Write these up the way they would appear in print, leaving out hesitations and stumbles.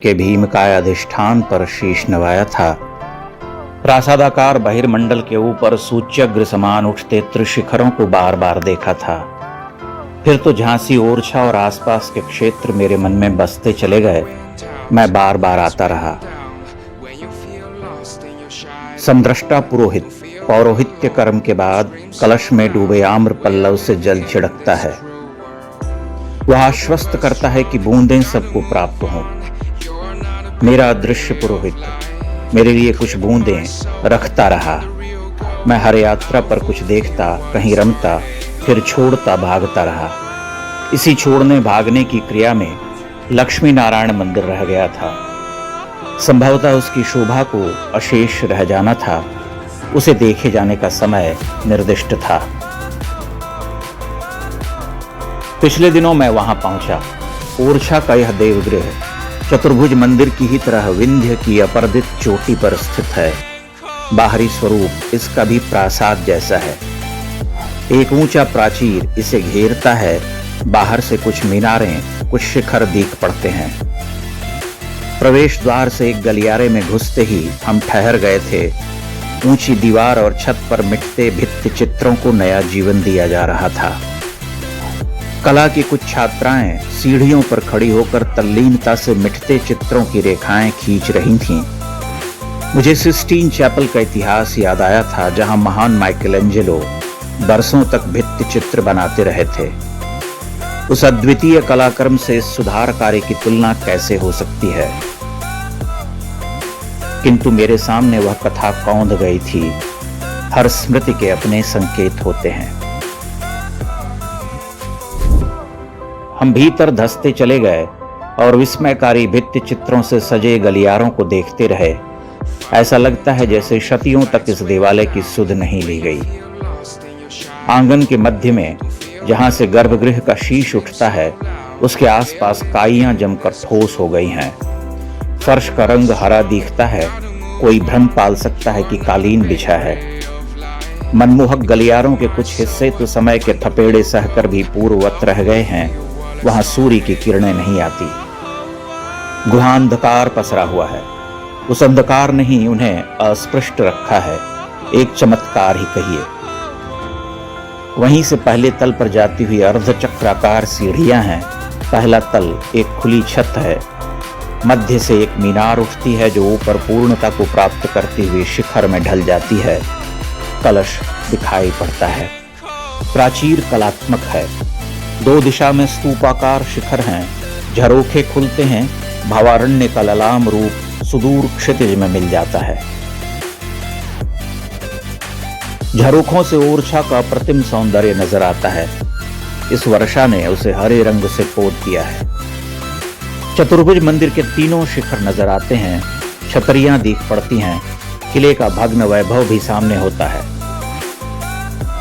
के भीमकाय अधिष्ठान पर शीश नवाया था। प्रासादाकार बहिर्मंडल के ऊपर सूच्यग्र समान उठते त्रिशिखरों को बार बार देखा था। फिर तो झांसी, ओरछा और आसपास के क्षेत्र मेरे मन में बसते चले गए। मैं बार बार आता रहा। समदृष्टा पुरोहित पौरोहित्य कर्म के बाद कलश में डूबे आम्र पल्लव से जल छिड़कता है। वह आश्वस्त करता है कि बूंदें सबको प्राप्त हों। मेरा अदृश्य पुरोहित मेरे लिए कुछ बूंदें रखता रहा। मैं हर यात्रा पर कुछ देखता, कहीं रमता, फिर छोड़ता, भागता रहा। इसी छोड़ने भागने की क्रिया में लक्ष्मी नारायण मंदिर रह गया था। संभवतः उसकी शोभा को अशेष रह जाना था। उसे देखे जाने का समय निर्दिष्ट था। पिछले दिनों मैं वहां पहुंचा। ओरछा का यह देवगृह चतुर्भुज मंदिर की ही तरह विंध्य की अपरदित चोटी पर स्थित है। बाहरी स्वरूप इसका भी प्रासाद जैसा है। एक ऊंचा प्राचीर इसे घेरता है। बाहर से कुछ मीनारें, कुछ शिखर दीख पड़ते हैं। प्रवेश द्वार से एक गलियारे में घुसते ही हम ठहर गए थे। ऊंची दीवार और छत पर मिटते भित्ति चित्रों को नया जीवन दिया जा रहा था। कला की कुछ छात्राएं सीढ़ियों पर खड़ी होकर तल्लीनता से मिटते चित्रों की रेखाएं खींच रही थीं। मुझे सिस्टीन चैपल का इतिहास याद आया था, जहां महान माइकलएंजेलो बरसों तक भित्ति चित्र बनाते रहे थे। उस अद्वितीय कलाक्रम से इस सुधार कार्य की तुलना कैसे हो सकती है? किंतु मेरे सामने वह कथा कौंध गई थी। हर स्मृति के अपने संकेत होते हैं। हम भीतर धंसते चले गए और विस्मयकारी भित्ति चित्रों से सजे गलियारों को देखते रहे। ऐसा लगता है जैसे शतियों तक इस देवालय की सुध नहीं ली गई। आंगन के मध्य में, जहां से गर्भगृह का शीश उठता है, उसके आसपास काइयां जमकर ठोस हो गई हैं। फर्श का रंग हरा दिखता है। कोई भ्रम पाल सकता है कि कालीन बिछा है। मनमोहक गलियारों के कुछ हिस्से तो समय के थपेड़े सहकर भी पूर्ववत रह गए हैं। वहां सूर्य की किरणें नहीं आती। गुहा अंधकार पसरा हुआ है। उस अंधकार ने ही उन्हें अस्पृष्ट रखा है। एक चमत्कार ही कहिए। वहीं से पहले तल पर जाती हुई अर्धचक्राकार सीढ़ियां हैं। पहला तल एक खुली छत है। मध्य से एक मीनार उठती है जो ऊपर पूर्णता को प्राप्त करती हुई शिखर में ढल जाती है। कलश दिखाई पड़ता है। प्राचीर कलात्मक है। दो दिशा में स्तूपाकार शिखर हैं। झरोखे खुलते हैं। भावारण्य का ललाम रूप सुदूर क्षितिज में मिल जाता है। झरोखों से ओरछा का अप्रतिम सौंदर्य नजर आता है। इस वर्षा ने उसे हरे रंग से पोत दिया है। चतुर्भुज मंदिर के तीनों शिखर नजर आते हैं। छतरियां दिख पड़ती हैं। किले का भग्न वैभव भी सामने होता है।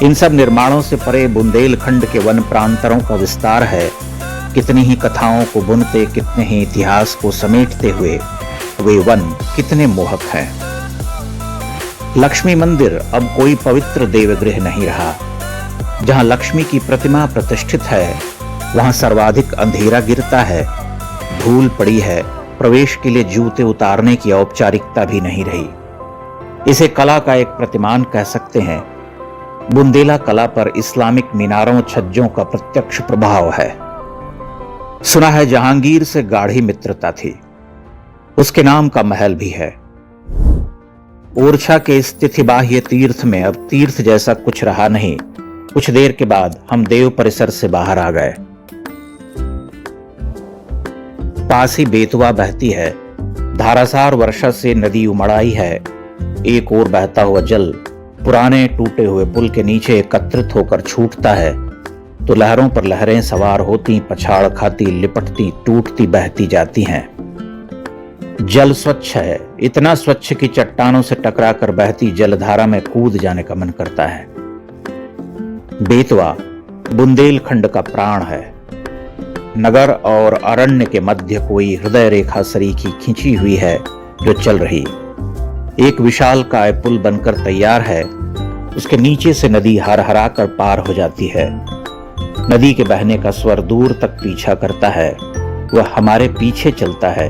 इन सब निर्माणों से परे बुंदेलखंड के वन प्रांतरों का विस्तार है। कितनी ही कथाओं को बुनते, कितने ही इतिहास को समेटते हुए वे वन कितने मोहक हैं। लक्ष्मी मंदिर अब कोई पवित्र देवगृह नहीं रहा। जहां लक्ष्मी की प्रतिमा प्रतिष्ठित है, वहां सर्वाधिक अंधेरा गिरता है। धूल पड़ी है। प्रवेश के लिए जूते उतारने की औपचारिकता भी नहीं रही। इसे कला का एक प्रतिमान कह सकते हैं। बुंदेला कला पर इस्लामिक मीनारों, छज्जों का प्रत्यक्ष प्रभाव है। सुना है जहांगीर से गाढ़ी मित्रता थी। उसके नाम का महल भी है। ओरछा के स्थितिबाह्य तीर्थ में अब तीर्थ जैसा कुछ रहा नहीं। कुछ देर के बाद हम देव परिसर से बाहर आ गए। पास ही बेतवा बहती है। धारासार वर्षा से नदी उमड़ाई है। एक ओर बहता हुआ जल पुराने टूटे हुए पुल के नीचे एकत्रित होकर छूटता है, तो लहरों पर लहरें सवार होती, पछाड़ खाती, लिपटती, टूटती, बहती जाती हैं। जल स्वच्छ है। इतना स्वच्छ कि चट्टानों से टकराकर बहती जलधारा में कूद जाने का मन करता है। बेतवा बुंदेलखंड का प्राण है। नगर और अरण्य के मध्य कोई हृदय रेखा सरीखी खींची हुई है जो चल रही। एक विशालकाय पुल बनकर तैयार है। उसके नीचे से नदी हरहरा कर पार हो जाती है। नदी के बहने का स्वर दूर तक पीछा करता है। वह हमारे पीछे चलता है।